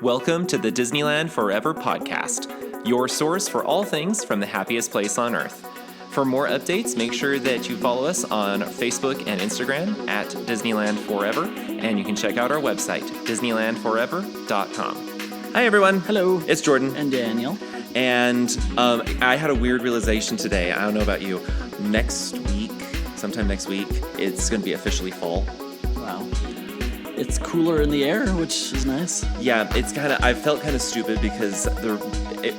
Welcome to the Disneyland Forever podcast, your source for all things from the happiest place on earth. For more updates, make sure that you follow us on Facebook and Instagram at Disneyland Forever, and you can check out our website, DisneylandForever.com. Hi, everyone. Hello. It's Jordan. And Daniel. And I had a weird realization today. I don't know about you. Sometime next week, it's going to be officially fall. Wow. It's cooler in the air, which is nice. Yeah, I felt kind of stupid because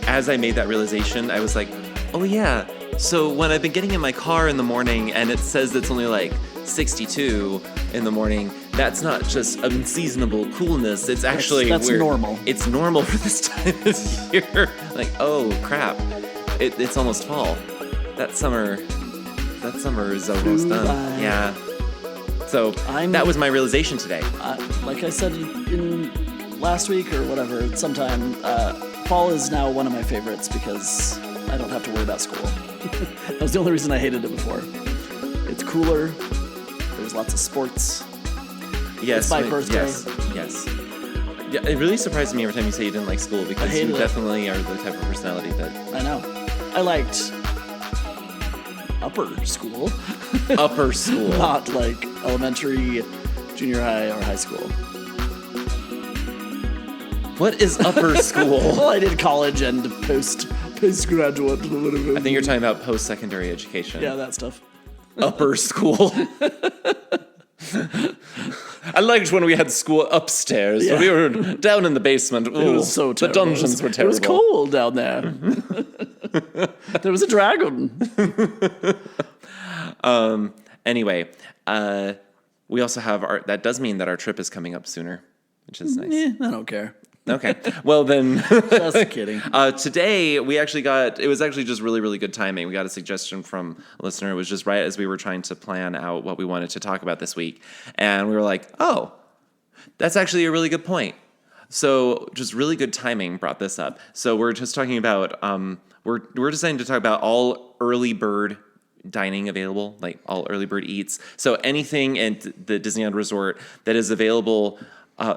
as I made that realization, I was like, oh yeah. So when I've been getting in my car in the morning and it says it's only like 62 in the morning, that's not just unseasonable coolness. It's actually that's normal. It's normal for this time of year. Like, oh crap, it's almost fall. That summer is almost done. Yeah. So that was my realization today. Like I said in last week or whatever, sometime, fall is now one of my favorites because I don't have to worry about school. That was the only reason I hated it before. It's cooler. There's lots of sports. Yes. It's my birthday. Yes. Yeah, it really surprised me every time you say you didn't like school because you definitely are the type of personality that... I know. I liked upper school. Upper school. Not like elementary, junior high, or high school. What is upper school? Well, I did college and postgraduate. I think you're talking about post-secondary education. Yeah, that stuff. Upper school. I liked when we had school upstairs. Yeah. We were down in the basement. Ooh, it was so terrible. The dungeons were terrible. It was cold down there. There was a dragon. Anyway, we also have that does mean that our trip is coming up sooner, which is nice. I don't care. Okay. Well, then. Just kidding. Today, it was actually just really, really good timing. We got a suggestion from a listener. It was just right as we were trying to plan out what we wanted to talk about this week. And we were like, oh, that's actually a really good point. So just really good timing brought this up. So we're just talking about, we're deciding to talk about all early bird dining available, like all early bird eats. So anything at the Disneyland Resort that is available,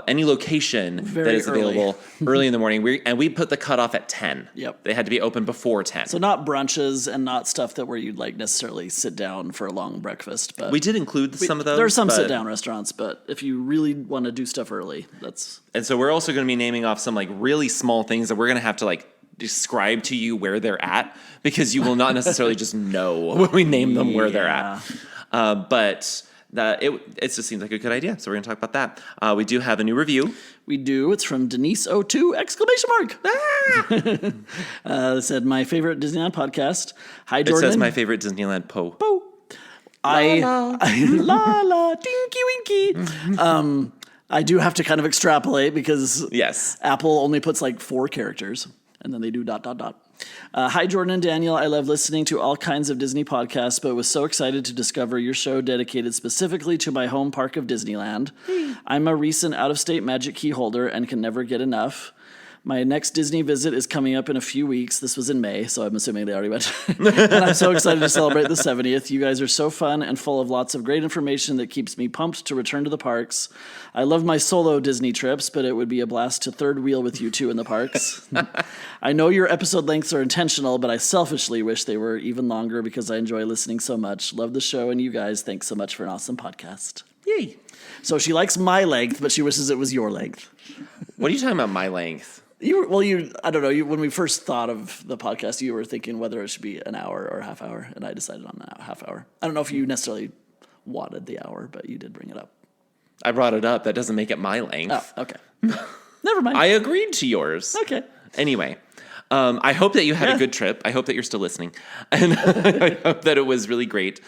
any location that is available early in the morning. We put the cutoff at 10. Yep. They had to be open before 10. So not brunches and not stuff that where you'd like necessarily sit down for a long breakfast. But we did include some of those. There are some sit-down restaurants, but if you really want to do stuff early, that's... And so we're also going to be naming off some like really small things that we're going to have to like describe to you where they're at because you will not necessarily just know when we name them where they're at. But... it just seems like a good idea, so we're going to talk about that. We do have a new review. We do. It's from Denise02! It said, my favorite Disneyland podcast. Hi, Jordan. It says my favorite Disneyland Po. La la, dinky winky. I do have to kind of extrapolate because Apple only puts like 4 characters, and then they do ... Hi, Jordan and Daniel. I love listening to all kinds of Disney podcasts, but was so excited to discover your show dedicated specifically to my home park of Disneyland. I'm a recent out-of-state Magic Key holder and can never get enough. My next Disney visit is coming up in a few weeks. This was in May, so I'm assuming they already went. And I'm so excited to celebrate the 70th. You guys are so fun and full of lots of great information that keeps me pumped to return to the parks. I love my solo Disney trips, but it would be a blast to third wheel with you two in the parks. I know your episode lengths are intentional, but I selfishly wish they were even longer because I enjoy listening so much. Love the show and you guys. Thanks so much for an awesome podcast. Yay. So she likes my length, but she wishes it was your length. What are you talking about, my length? I don't know. When we first thought of the podcast, you were thinking whether it should be an hour or a half hour, and I decided on a half hour. I don't know if you necessarily wanted the hour, but you did bring it up. I brought it up. That doesn't make it my length. Oh, okay. Never mind. I agreed to yours. Okay. Anyway, I hope that you had a good trip. I hope that you're still listening, and I hope that it was really great.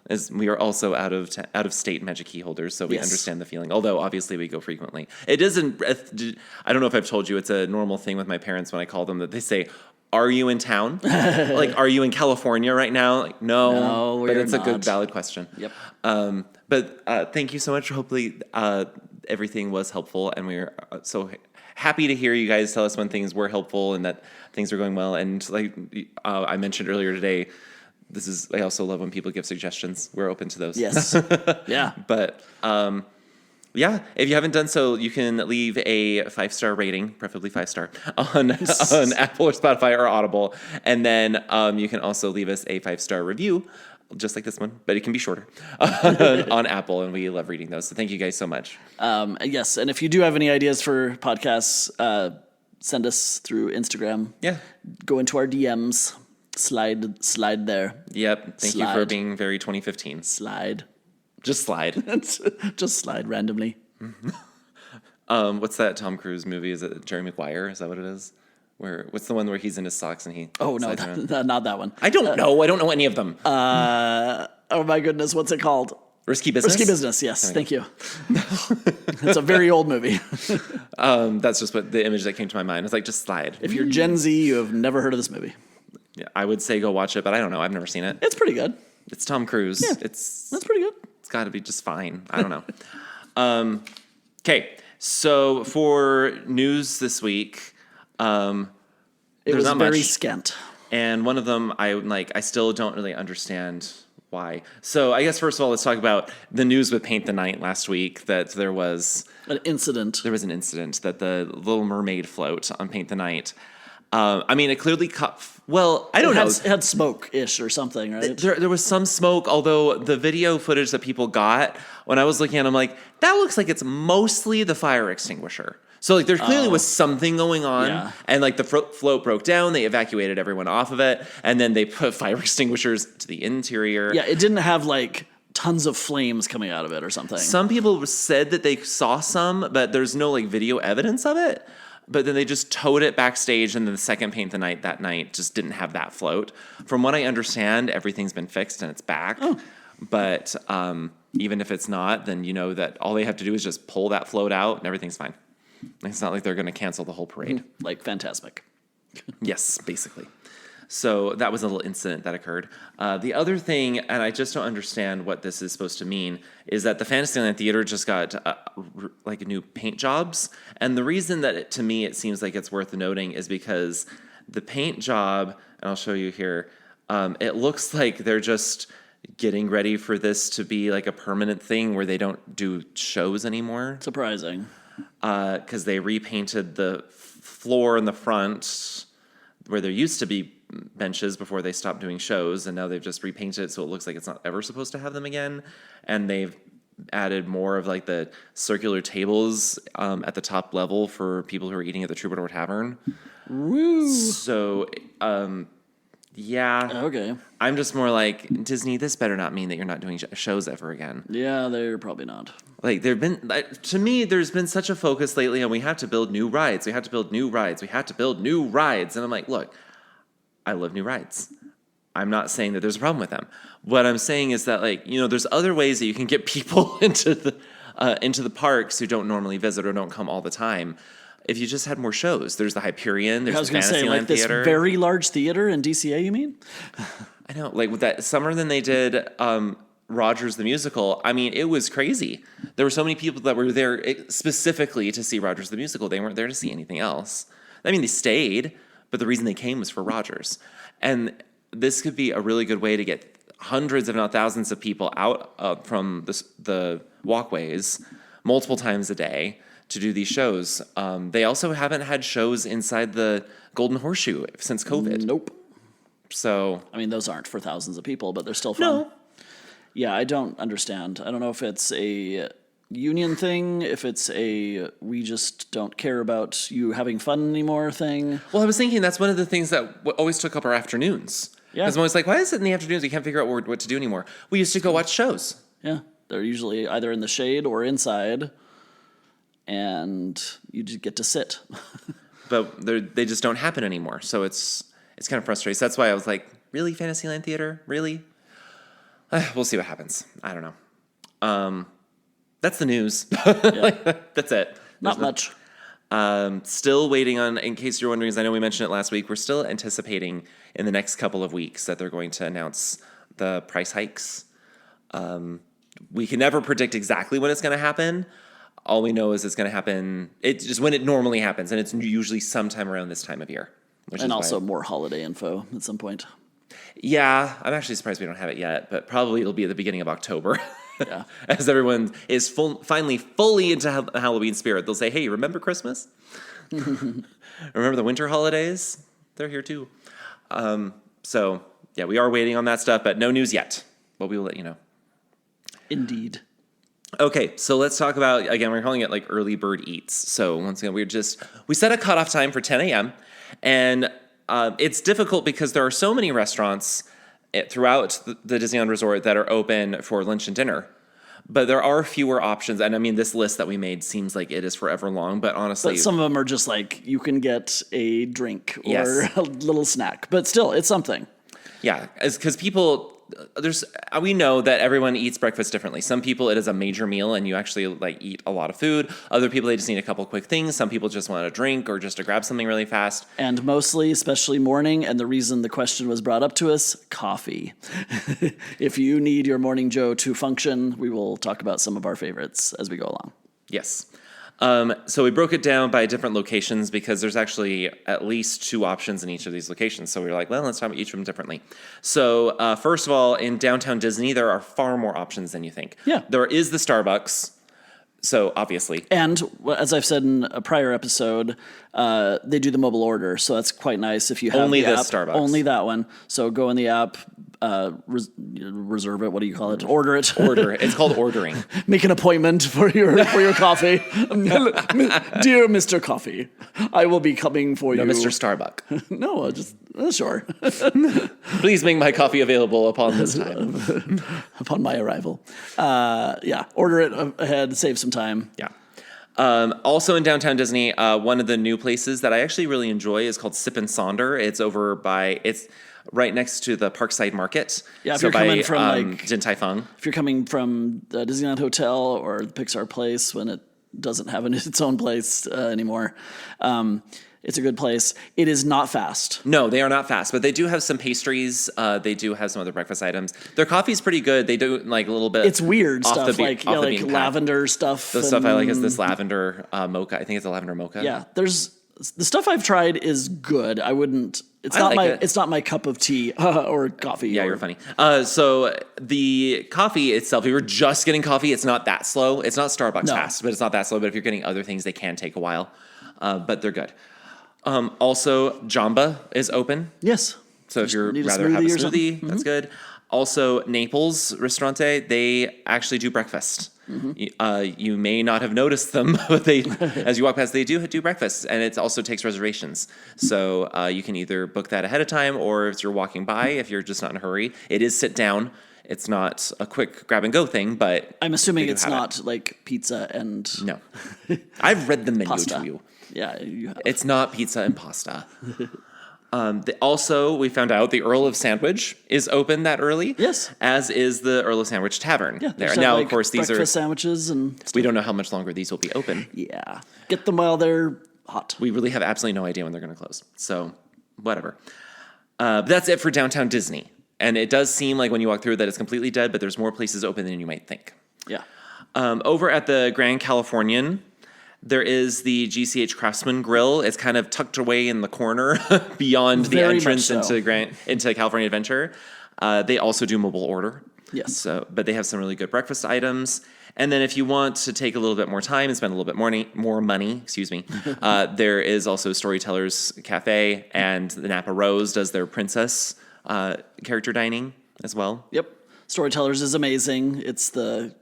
As we are also out of state Magic Key holders, so we understand the feeling. Although obviously we go frequently. It isn't. I don't know if I've told you. It's a normal thing with my parents when I call them that they say, "Are you in town? Like, are you in California right now?" Like, no, but it's a good, valid question. Yep. But thank you so much. Hopefully, everything was helpful, and we're so happy to hear you guys tell us when things were helpful and that things are going well. And like I mentioned earlier today. I also love when people give suggestions. We're open to those. Yes. Yeah. But Yeah, if you haven't done so, you can leave a 5-star rating, preferably 5-star, on Apple or Spotify or Audible. And then you can also leave us a 5-star review, just like this one, but it can be shorter, on Apple. And we love reading those. So thank you guys so much. Yes, and if you do have any ideas for podcasts, send us through Instagram. Yeah. Go into our DMs. Slide there. Yep. Thank you for being very 2015. Slide. Just slide. Just slide randomly. What's that Tom Cruise movie? Is it Jerry Maguire? Is that what it is? What's the one where he's in his socks and he? Oh no, not that one. I don't know. I don't know any of them. Oh my goodness, what's it called? Risky Business. Risky Business. Yes, thank you. It's a very old movie. That's just what the image that came to my mind. It's like just slide. If you're Gen Z, you have never heard of this movie. Yeah, I would say go watch it, but I don't know. I've never seen it. It's pretty good. It's Tom Cruise. Yeah, that's pretty good. It's got to be just fine. I don't know. Okay, so for news this week, it was not very much. scant. And one of them, I still don't really understand why. So I guess first of all, let's talk about the news with Paint the Night last week. That there was an incident. There was an incident that the Little Mermaid float on Paint the Night. I mean, it clearly caught. Well, I don't know. It had smoke-ish or something, right? There was some smoke, although the video footage that people got, when I was looking at it, I'm like, that looks like it's mostly the fire extinguisher. So, like, there clearly was something going on, and, like, the float broke down, they evacuated everyone off of it, and then they put fire extinguishers to the interior. Yeah, it didn't have, like, tons of flames coming out of it or something. Some people said that they saw some, but there's no, like, video evidence of it. But then they just towed it backstage, and then the second Paint the Night that night just didn't have that float. From what I understand, everything's been fixed and it's back. Oh. But even if it's not, then you know that all they have to do is just pull that float out, and everything's fine. It's not like they're going to cancel the whole parade. Like Fantasmic. Yes, basically. So that was a little incident that occurred. The other thing, and I just don't understand what this is supposed to mean, is that the Fantasyland Theater just got like new paint jobs. And the reason that to me it seems like it's worth noting is because the paint job, and I'll show you here, it looks like they're just getting ready for this to be like a permanent thing where they don't do shows anymore. Surprising. Because they repainted the floor in the front where there used to be benches before they stopped doing shows, and now they've just repainted it so it looks like it's not ever supposed to have them again. And they've added more of like the circular tables at the top level for people who are eating at the Troubadour Tavern. Woo! So, yeah. Okay. I'm just more like, Disney, this better not mean that you're not doing shows ever again. Yeah, they're probably not. Like, to me, there's been such a focus lately on we have to build new rides. We have to build new rides. We have to build new rides. And I'm like, look, I love new rides. I'm not saying that there's a problem with them. What I'm saying is that, like, you know, there's other ways that you can get people into the parks who don't normally visit or don't come all the time. If you just had more shows, there's the Hyperion, there's the Fantasyland Theater. This very large theater in DCA, you mean? I know, like with that summer, then they did Rogers the Musical. I mean, it was crazy. There were so many people that were there specifically to see Rogers the Musical. They weren't there to see anything else. I mean, they stayed, but the reason they came was for Rogers. And this could be a really good way to get hundreds, if not thousands, of people out from the walkways multiple times a day to do these shows. They also haven't had shows inside the Golden Horseshoe since COVID. Nope. So, I mean, those aren't for thousands of people, but they're still fun. No. Yeah, I don't understand. I don't know if it's a union thing, if it's a we just don't care about you having fun anymore thing. Well, I was thinking that's one of the things that always took up our afternoons. Yeah. Because I'm always like, why is it in the afternoons we can't figure out what to do anymore? We used to go watch shows. Yeah, they're usually either in the shade or inside, and you just get to sit. But they just don't happen anymore, so it's kind of frustrating. So that's why I was like, really, Fantasyland Theater? Really? We'll see what happens. I don't know. That's the news. That's it. Not much. Still waiting on, in case you're wondering, as I know we mentioned it last week, we're still anticipating in the next couple of weeks that they're going to announce the price hikes. We can never predict exactly when it's going to happen. All we know is it's going to happen. It's just when it normally happens, and it's usually sometime around this time of year. And also more holiday info at some point. Yeah, I'm actually surprised we don't have it yet, but probably it'll be at the beginning of October. Yeah. As everyone is finally fully into the Halloween spirit, they'll say, hey, remember Christmas? Remember the winter holidays? They're here too. So, yeah, we are waiting on that stuff, but no news yet. But we will let you know. Indeed. Okay, so let's talk about, again, we're calling it like early bird eats. So once again, we set a cutoff time for 10 a.m. And it's difficult because there are so many restaurants throughout the Disneyland Resort that are open for lunch and dinner. But there are fewer options. And I mean, this list that we made seems like it is forever long, but honestly. But some of them are just like, you can get a drink or a little snack. But still, it's something. Yeah, because we know that everyone eats breakfast differently. Some people, it is a major meal and you actually like eat a lot of food. Other people, they just need a couple quick things. Some people just want a drink or just to grab something really fast. And mostly, especially morning, and the reason the question was brought up to us, coffee. If you need your morning Joe to function, we will talk about some of our favorites as we go along. Yes. So we broke it down by different locations because there's actually at least 2 options in each of these locations. So we were like, well, let's talk about each of them differently. So first of all, in downtown Disney, there are far more options than you think. Yeah. There is the Starbucks. So obviously. And as I've said in a prior episode, they do the mobile order. So that's quite nice if you have only the app. Starbucks. Only that one. So go in the app, reserve it. What do you call it? Order it. Order. It's called ordering. Make an appointment for your coffee. Dear Mr. Coffee, I will be coming for you. No, Mr. Starbuck. No, just sure. Please make my coffee available upon this time. Upon my arrival. Yeah, order it ahead, save some time. Yeah. Also in downtown Disney, one of the new places that I actually really enjoy is called Sip and Sonder. It's right next to the Parkside Market. Yeah, if you're coming from Din Tai Fung. If you're coming from the Disneyland Hotel or the Pixar Place when it doesn't have its own place anymore, it's a good place. It is not fast. No, they are not fast, but they do have some pastries. They do have some other breakfast items. Their coffee's pretty good. They do like a little bit. It's weird stuff like lavender stuff. The stuff I like is this lavender mocha. I think it's a lavender mocha. Yeah, the stuff I've tried is good. I wouldn't. It's not my cup of tea or coffee. Yeah, you're funny. So the coffee itself, if you're just getting coffee, it's not that slow. It's not Starbucks fast, but it's not that slow. But if you're getting other things, they can take a while. But they're good. Also, Jamba is open. Yes. So if you're rather have a smoothie, that's good. Also, Naples Ristorante, they actually do breakfast. Mm-hmm. You may not have noticed them, but as you walk past, they do breakfast, and it also takes reservations. So you can either book that ahead of time, or if you're walking by, if you're just not in a hurry, it is sit down. It's not a quick grab and go thing, but I'm assuming it's not like pizza and no. I've read the menu pasta. to you. Yeah, you have. It's not pizza and pasta. Also, we found out the Earl of Sandwich is open that early. Yes. As is the Earl of Sandwich Tavern. Yeah, there. Now, of course, these breakfast sandwiches and stuff. We don't know how much longer these will be open. Yeah. Get them while they're hot. We really have absolutely no idea when they're going to close. So, whatever. But that's it for downtown Disney. And it does seem like when you walk through that it's completely dead, but there's more places open than you might think. Yeah. Over at the Grand Californian, there is the GCH Craftsman Grill. It's kind of tucked away in the corner beyond the entrance into California Adventure. They also do mobile order. Yes. But they have some really good breakfast items. And then if you want to take a little bit more time and spend a little bit more money, there is also Storytellers Cafe, and the Napa Rose does their princess character dining as well. Yep. Storytellers is amazing. It's the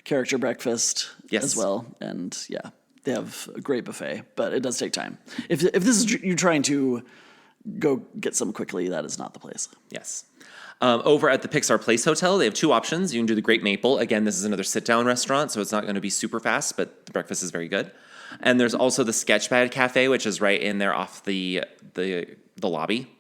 character breakfast as well. And yeah, they have a great buffet, but it does take time. If this is you're trying to go get some quickly, that is not the place. Yes. Over at the Pixar Place Hotel, they have 2 options. You can do the Great Maple. Again, this is another sit-down restaurant, so it's not going to be super fast, but the breakfast is very good. And there's also the Sketchpad Cafe, which is right in there off the lobby.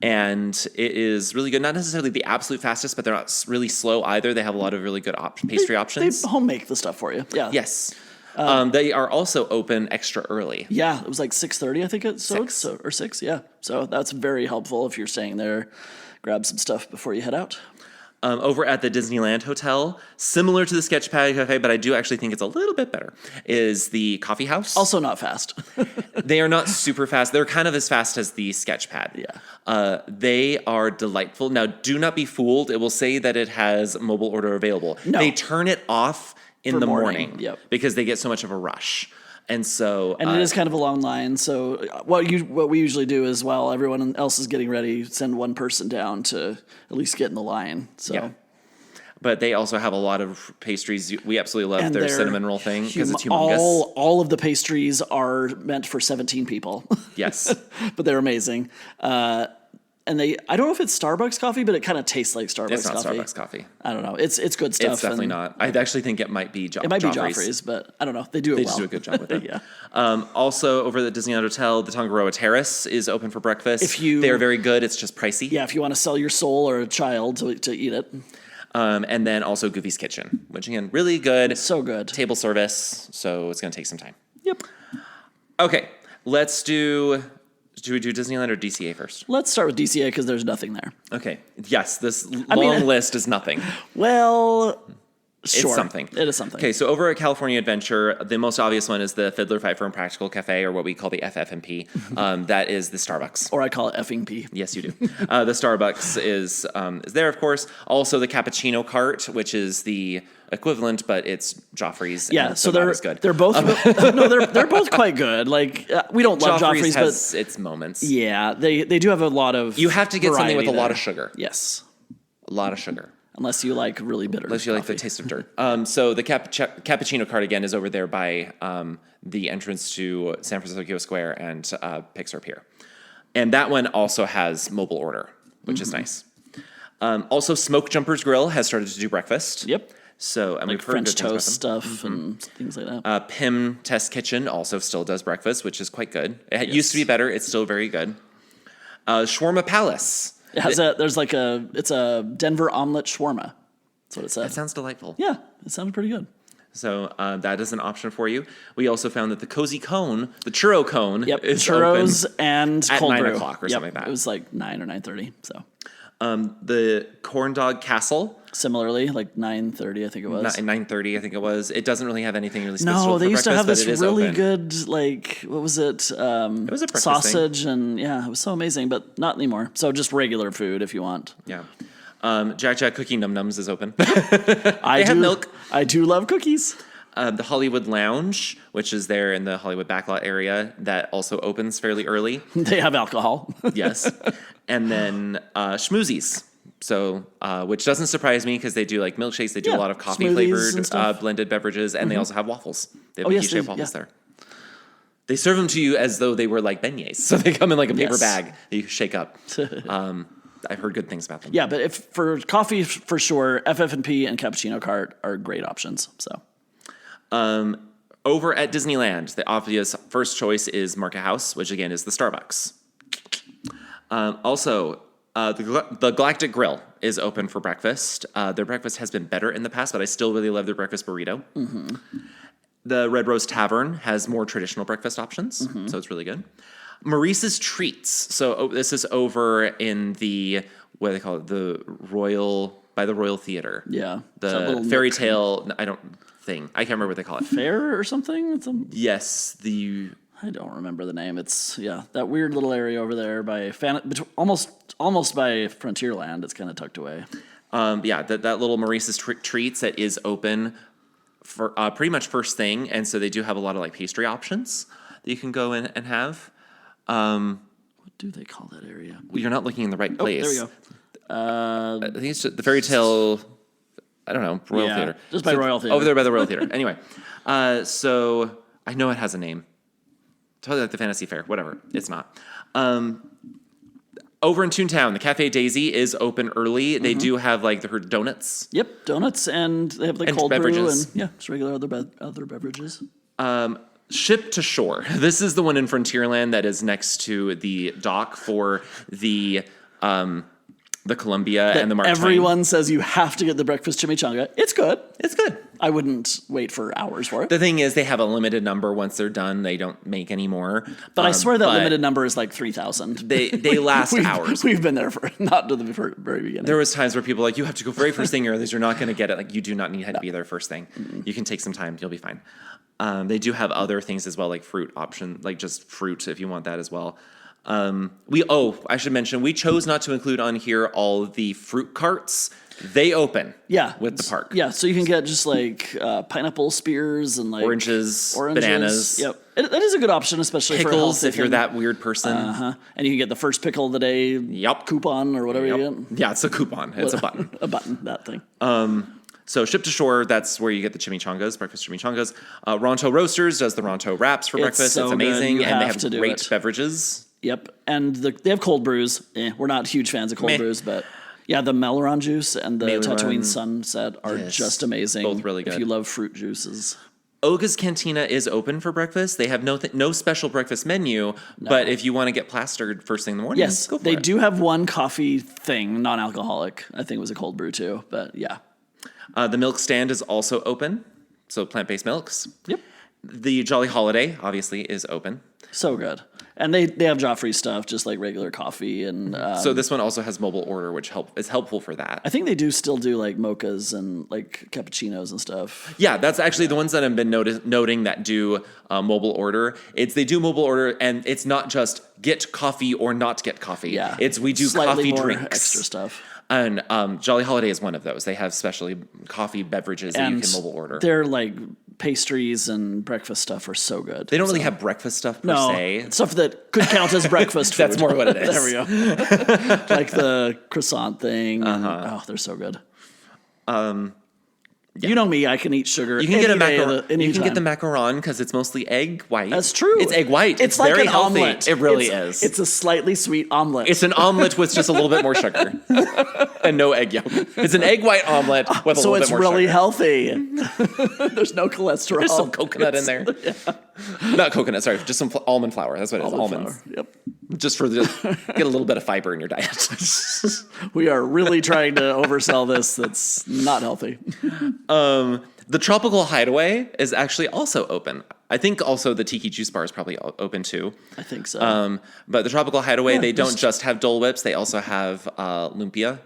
And it is really good. Not necessarily the absolute fastest, but they're not really slow either. They have a lot of really good pastry options. They home make the stuff for you. Yeah. Yes. They are also open extra early. Yeah, it was like 6:30, I think it's 6. Or 6, yeah. So that's very helpful if you're staying there. Grab some stuff before you head out. Over at the Disneyland Hotel, similar to the Sketchpad Cafe, but I do actually think it's a little bit better, is the Coffee House. Also not fast. They are not super fast. They're kind of as fast as the Sketchpad. Yeah. They are delightful. Now, do not be fooled. It will say that it has mobile order available. No. They turn it off in the morning Yep. because they get so much of a rush. And so, and it is kind of a long line. So what we usually do is, while everyone else is getting ready, send one person down to at least get in the line. So, yeah. But they also have a lot of pastries. We absolutely love their cinnamon roll thing because it's humongous. All of the pastries are meant for 17 people. Yes, but they're amazing. And I don't know if it's Starbucks coffee, but it kind of tastes like Starbucks coffee. It's not Starbucks coffee. I don't know. It's good stuff. It's definitely not. I actually think it might be Joffrey's. It might be Joffrey's, but I don't know. They do it well. They just do a good job with it. Yeah. Also, over at the Disneyland Hotel, the Tongaroa Terrace is open for breakfast. They are very good. It's just pricey. Yeah, if you want to sell your soul or a child to eat it. And then also Goofy's Kitchen, which again, really good. So good. Table service, so it's going to take some time. Yep. Okay, let's do... Do we do Disneyland or DCA first? Let's start with DCA because there's nothing there. Okay. Yes, this long list is nothing. Well, sure. It's something. It is something. Okay, so over at California Adventure, the most obvious one is the Fiddler, Fifer, and Practical Cafe, or what we call the FF&P. That is the Starbucks. Or I call it effing P. Yes, you do. The Starbucks is there, of course. Also, the Cappuccino Cart, which is the equivalent, but it's Joffrey's. Yeah, so they're good. They're both they're both quite good. Like we don't love Joffrey's, has but its moments. Yeah, they do have a lot of. You have to get something with a lot there. of sugar. Yes, a lot of sugar. Unless you like really bitter. Unless you like the taste of dirt. So the Cappuccino Cart again is over there by the entrance to San Francisco Square and Pixar Pier, and that one also has mobile order, which is nice. Also, Smoke Jumpers Grill has started to do breakfast. Yep. So, and like we've heard French good things toast about stuff and things like that. Pim Test Kitchen also still does breakfast, which is quite good. It used to be better. It's still very good. Shawarma Palace. It has it's a Denver omelet shawarma. That's what it says. That sounds delightful. Yeah, it sounded pretty good. So that is an option for you. We also found that the Cozy Cone, the churro cone, is churros open and at cold 9 brew. o'clock or something like that. It was like 9 or 9:30. So the Corn Dog Castle. Similarly, like 9:30, I think it was. 9:30, I think it was. It doesn't really have anything really special No, for they used to have breakfast, this but it is really open. good, like, what was it? It was a breakfast sausage, and yeah, it was so amazing, but not anymore. So just regular food if you want. Yeah. Jack Jack Cookie Num Nums is open. They have milk. I do love cookies. The Hollywood Lounge, which is there in the Hollywood backlot area, that also opens fairly early. They have alcohol. Yes. And then Schmoozies. So, which doesn't surprise me because they do like milkshakes. They do a lot of coffee flavored blended beverages, and they also have waffles. They have quiche waffles there. They serve them to you as though they were like beignets. So they come in like a paper bag that you shake up. I've heard good things about them. Yeah, but if for coffee, for sure, FF&P and Cappuccino Cart are great options. So, over at Disneyland, the obvious first choice is Market House, which again is the Starbucks. Also, the Galactic Grill is open for breakfast. Their breakfast has been better in the past, but I still really love their breakfast burrito. Mm-hmm. The Red Rose Tavern has more traditional breakfast options, so it's really good. Maurice's Treats. So this is over in the, what do they call it? By the Royal Theater. Yeah. The fairy tale, I can't remember what they call it. Fair or something? Yes, I don't remember the name. It's that weird little area over there by almost by Frontierland. It's kind of tucked away. That little Maurice's Treats that is open for pretty much first thing, and so they do have a lot of like pastry options that you can go in and have. What do they call that area? You're not looking in the right place. There we go. I think it's just the fairy tale. I don't know, Royal Theater. Just by Royal Theater. Over there by the Royal Theater. Anyway, so I know it has a name. Totally like the Fantasy Fair. Whatever. It's not. Over in Toontown, the Cafe Daisy is open early. They do have like their donuts. Yep, donuts, and they have like cold beverages. brew and just regular other beverages. Ship to Shore. This is the one in Frontierland that is next to the dock for the the Columbia and the Mark Twain. Everyone says you have to get the breakfast chimichanga. It's good. It's good. I wouldn't wait for hours for it. The thing is, they have a limited number. Once they're done, they don't make any more. But I swear that limited number is like 3,000. They last hours. We've been there for not to the very beginning. There was times where people were like, you have to go very first thing, or else you're not going to get it. Like, you do not need to be there first thing. Mm-hmm. You can take some time. You'll be fine. They do have other things as well, like fruit option, like just fruit if you want that as well. I should mention, we chose not to include on here all the fruit carts. They open with the park. Yeah, so you can get just like pineapple spears and like oranges, bananas. Yep, that is a good option, especially pickles for if you're that weird person. And you can get the first pickle of the day coupon or whatever you get. Yeah, it's a coupon. It's a button. A button, that thing. So Ship to Shore, that's where you get the chimichangas, breakfast chimichangas. Ronto Roasters does the Ronto wraps for breakfast. It's amazing. And they have great beverages. Yep, and they have cold brews. We're not huge fans of cold brews, but yeah, the Meleron juice and the Tatooine Sunset are just amazing. Both really good. If you love fruit juices. Oga's Cantina is open for breakfast. They have no special breakfast menu, but if you want to get plastered first thing in the morning, yes, go for they it. do have one coffee thing, non-alcoholic. I think it was a cold brew too, but yeah. The milk stand is also open, so plant-based milks. Yep. The Jolly Holiday, obviously, is open. So good. And they have Joffrey stuff, just like regular coffee. And so this one also has mobile order, which is helpful for that. I think they do still do like mochas and like cappuccinos and stuff. Yeah, that's actually the ones that I've been noting that do mobile order. They do mobile order, and it's not just get coffee or not get coffee. Yeah. We do slightly coffee more drinks. Extra stuff. And Jolly Holiday is one of those. They have specially coffee beverages that you can mobile order. They're like pastries and breakfast stuff are so good. They don't really have breakfast stuff per se. Stuff that could count as breakfast food. That's more what it is. There we go. Like the croissant thing. Oh, they're so good. Yeah. You know me, I can eat sugar. You can get you can get the macaron because it's mostly egg white. That's true. It's egg white. It's like very an healthy. omelet. It really is. It's a slightly sweet omelet. It's an omelet with just a little bit more sugar and no egg yolk. It's an egg white omelet with a little bit more sugar. So it's really healthy. There's no cholesterol. There's some coconut in there. Yeah. Not coconut, sorry, just some almond flour. That's what it is. Almonds. Flour. Yep. Just get a little bit of fiber in your diet. We are really trying to oversell this. That's not healthy. The Tropical Hideaway is actually also open. I think also the Tiki Juice Bar is probably open too. I think so. But the Tropical Hideaway, they don't just have Dole Whips. They also have lumpia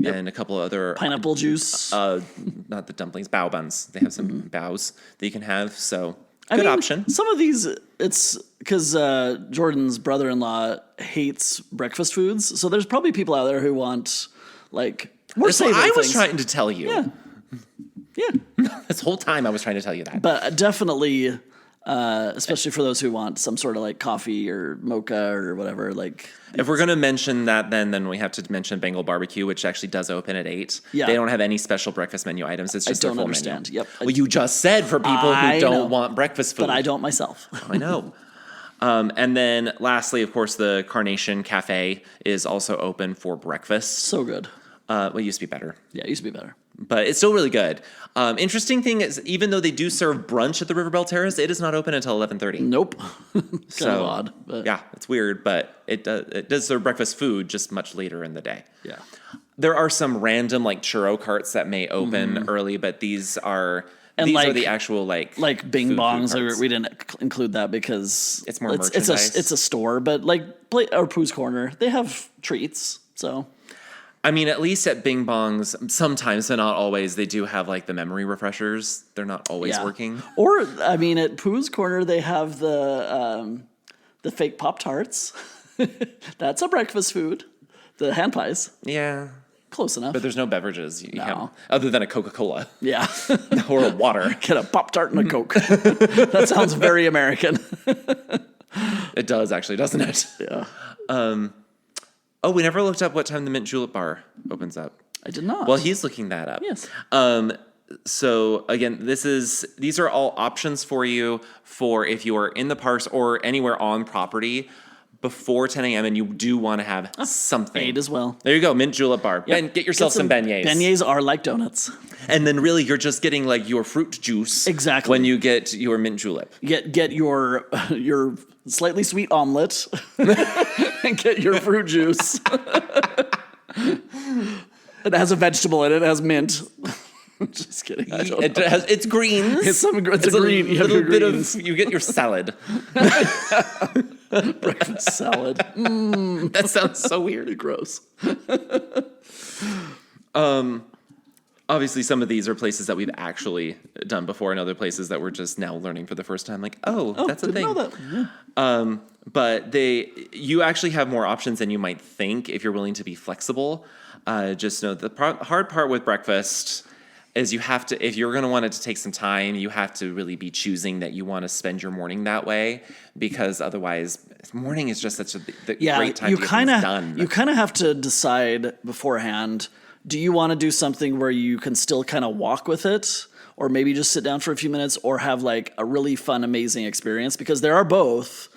and a couple of other... Pineapple juice. Not the dumplings, bao buns. They have some baos that you can have, so... Good option. Some of these, it's because Jordan's brother-in-law hates breakfast foods, so there's probably people out there who want like more savory things. I was trying to tell you. Yeah. This whole time I was trying to tell you that. But definitely, especially for those who want some sort of like coffee or mocha or whatever. Like, if we're gonna mention that, then we have to mention Bengal Barbecue, which actually does open at 8. Yeah. They don't have any special breakfast menu items. It's just their full understand. menu. Yep. Well, you just said for people who don't want breakfast food, but I don't myself. I know. And then lastly, of course, the Carnation Cafe is also open for breakfast. So good. Well, it used to be better. Yeah, it used to be better. But it's still really good. Interesting thing is, even though they do serve brunch at the Riverbell Terrace, it is not open until 11:30. Nope. Kind of odd. But. Yeah, it's weird, but it does serve breakfast food just much later in the day. Yeah. There are some random like churro carts that may open early, but these are the actual like Bing Bongs. We didn't include that because it's more merchandise. It's a store, but like or Pooh's Corner, they have treats. So. I mean, at least at Bing Bongs, sometimes, but not always, they do have like the memory refreshers. They're not always working. Or, I mean, at Pooh's Corner, they have the fake Pop-Tarts. That's a breakfast food. The hand pies. Yeah. Close enough. But there's no beverages you have, other than a Coca-Cola. Yeah. Or a water. Get a Pop-Tart and a Coke. That sounds very American. It does, actually, doesn't it? Yeah. Oh, we never looked up what time the Mint Julep Bar opens up. I did not. Well, he's looking that up. Yes. So again, these are all options for you for if you are in the parks or anywhere on property before 10 a.m. and you do want to have something. 8 as well. There you go, Mint Julep Bar. Yep. Ben, get yourself some beignets. Beignets are like donuts. And then really you're just getting like your fruit juice. Exactly. When you get your mint julep. Get your slightly sweet omelet and get your fruit juice. It has a vegetable in it. It has mint. Just kidding. It's greens. It's a green. You have little bit of. You get your salad. Breakfast salad. That sounds so weird. Gross. Obviously, some of these are places that we've actually done before, and other places that we're just now learning for the first time. Like, that's a thing. Know that. Yeah. But you actually have more options than you might think if you're willing to be flexible. Just know the hard part with breakfast is you have to, if you're going to want it to take some time, you have to really be choosing that you want to spend your morning that way, because otherwise, morning is just such a great time to get things done. You kind of have to decide beforehand. Do you want to do something where you can still kind of walk with it, or maybe just sit down for a few minutes, or have like a really fun, amazing experience? Because there are both.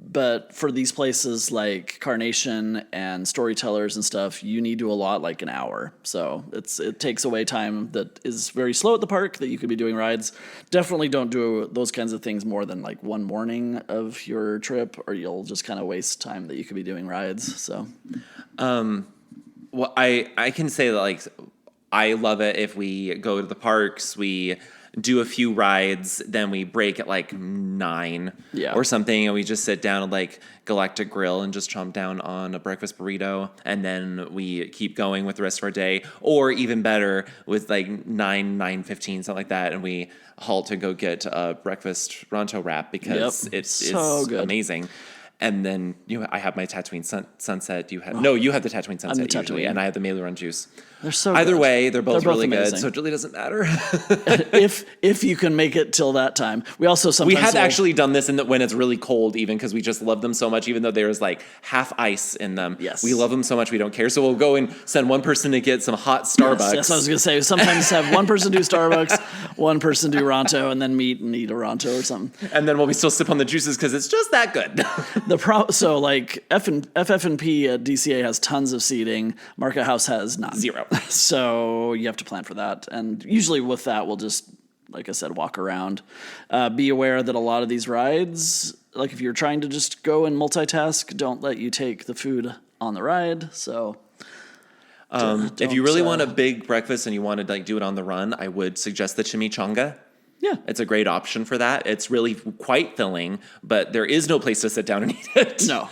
But for these places like Carnation and Storytellers and stuff, you need to allot like an hour. So it takes away time that is very slow at the park that you could be doing rides. Definitely don't do those kinds of things more than like one morning of your trip, or you'll just kind of waste time that you could be doing rides. So, well, I can say that like I love it if we go to the parks, we do a few rides, then we break at like 9 or something, and we just sit down at like Galactic Grill and just chomp down on a breakfast burrito, and then we keep going with the rest of our day. Or even better, with like 9:15, something like that, and we halt to go get a breakfast Ronto wrap because it's so good. Amazing. And then I have my Tatooine Sunset. You have the Tatooine Sunset usually, and I have the Melu Run Juice. They're so Either good. way, they're both really amazing. good, so it really doesn't matter. if you can make it till that time. We also sometimes we have actually done this when it's really cold, even, because we just love them so much, even though there's like half ice in them. Yes. We love them so much we don't care. So we'll go and send one person to get some hot Starbucks. Yes, I was going to say, sometimes have one person do Starbucks, one person do Ronto, and then meet and eat a Ronto or something. And then we still sip on the juices because it's just that good. So like FF&P at DCA has tons of seating. Market House has none. 0. So you have to plan for that. And usually with that, we'll just, like I said, walk around. Be aware that a lot of these rides, like if you're trying to just go and multitask, don't let you take the food on the ride. So if you really want a big breakfast and you want to like do it on the run, I would suggest the chimichanga. Yeah. It's a great option for that. It's really quite filling, but there is no place to sit down and eat it. No.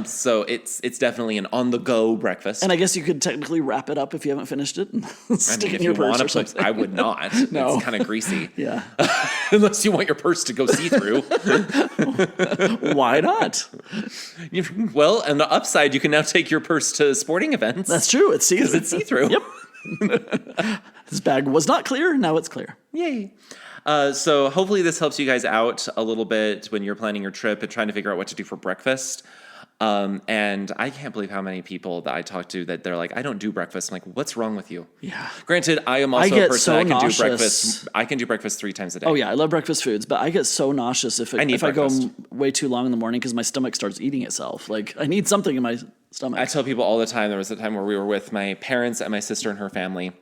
So it's definitely an on-the-go breakfast. And I guess you could technically wrap it up if you haven't finished it and stick it in your purse or something. I would not. No. It's kind of greasy. Yeah. Unless you want your purse to go see-through. Why not? Well, on the upside, you can now take your purse to sporting events. That's true. It's see-through. It's see-through. Yep. This bag was not clear. Now it's clear. Yay. So hopefully this helps you guys out a little bit when you're planning your trip and trying to figure out what to do for breakfast. And I can't believe how many people that I talk to that they're like, I don't do breakfast. I'm like, what's wrong with you? Yeah. Granted, I am also a person that can nauseous. do breakfast. I can do breakfast 3 times a day. Oh yeah, I love breakfast foods, but I get so nauseous if I go way too long in the morning because my stomach starts eating itself. Like I need something in my stomach. I tell people all the time. There was a time where we were with my parents and my sister and her family.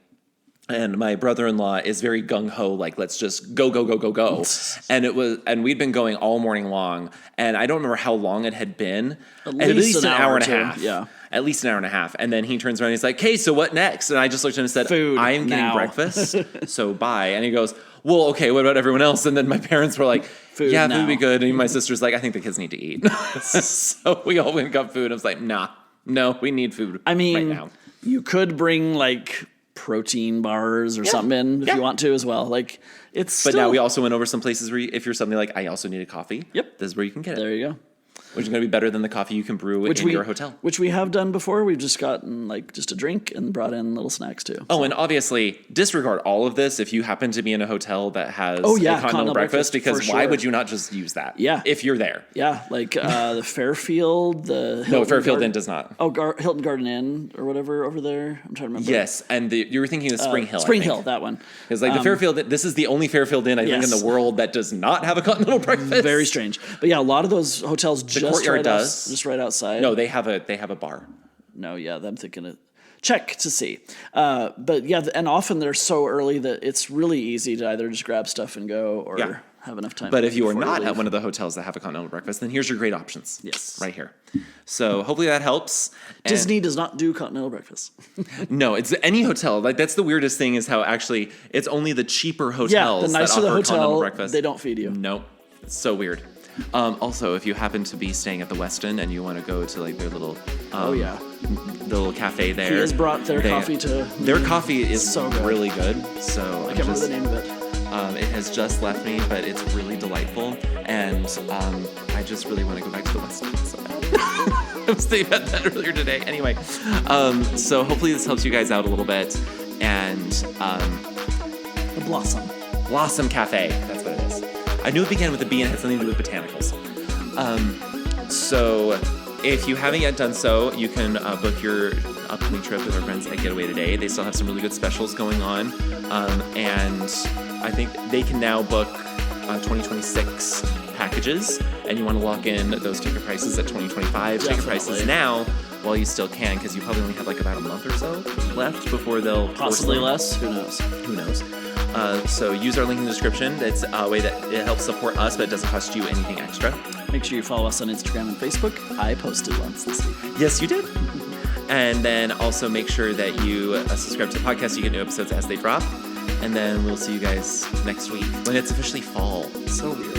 And my brother-in-law is very gung-ho, like, let's just go. And we'd been going all morning long. And I don't remember how long it had been. At least an hour and a half. Yeah. At least an hour and a half. And then he turns around and he's like, hey, so what next? And I just looked at him and said, I am getting breakfast, so bye. And he goes, well, okay, what about everyone else? And then my parents were like, food would be good. And my sister's like, I think the kids need to eat. So we all went and got food. I was like, no, we need food right now. You could bring, like, protein bars or something in if you want to as well. Like But now we also went over some places where if you're suddenly like, I also need a coffee. Yep. This is where you can get it. There you go. Which is going to be better than the coffee you can brew in your hotel. Which we have done before. We've just gotten like just a drink and brought in little snacks too. Oh, and obviously disregard all of this if you happen to be in a hotel that has a continental breakfast, because why would you not just use that? Yeah. If you're there. Yeah, like the Fairfield, the Hilton No, Fairfield Inn does not. Oh, Hilton Garden Inn or whatever over there. I'm trying to remember. Yes, and you were thinking of Spring Hill. Spring Hill, that one. It's like the Fairfield. This is the only Fairfield Inn I think in the world that does not have a continental breakfast. Very strange, but yeah, a lot of those hotels just right outside. No, they have a bar. No, yeah, I'm thinking it. Check to see. But yeah, and often they're so early that it's really easy to either just grab stuff and go, or have enough time. But if you are not at one of the hotels that have a continental breakfast, then here's your great options. Yes. Right here. So hopefully that helps. Disney does not do continental breakfast. No, it's any hotel. Like that's the weirdest thing is how actually it's only the cheaper hotels the nicer that the offer continental hotel, breakfast. they don't feed you. Nope. It's so weird. Also, if you happen to be staying at the Westin and you want to go to like their little the little cafe there. He has brought their coffee to Their coffee is so good. really good. So I can't remember the name of it. It has just left me, but it's really delightful, and I just really want to go back to the Westin. So I was thinking about that earlier today. Anyway, so hopefully this helps you guys out a little bit, and the Blossom Cafe. That's what it is. I knew it began with a B and had something to do with botanicals. So if you haven't yet done so, you can book your upcoming trip with our friends at Getaway Today. They still have some really good specials going on, and I think they can now book 2026 packages, and you want to lock in those ticket prices at 2025 ticket prices now while you still can, because you probably only have like about a month or so left before they'll possibly less. Who knows? So use our link in the description. It's a way that it helps support us, but it doesn't cost you anything extra. Make sure you follow us on Instagram and Facebook. I posted once this week. Yes, you did. And then also make sure that you subscribe to the podcast so you get new episodes as they drop. And then we'll see you guys next week when it's officially fall. So weird.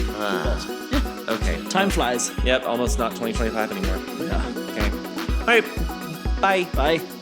Okay. Time flies. Yep, almost not 2025 anymore. Yeah. Okay. All right. Bye. Bye.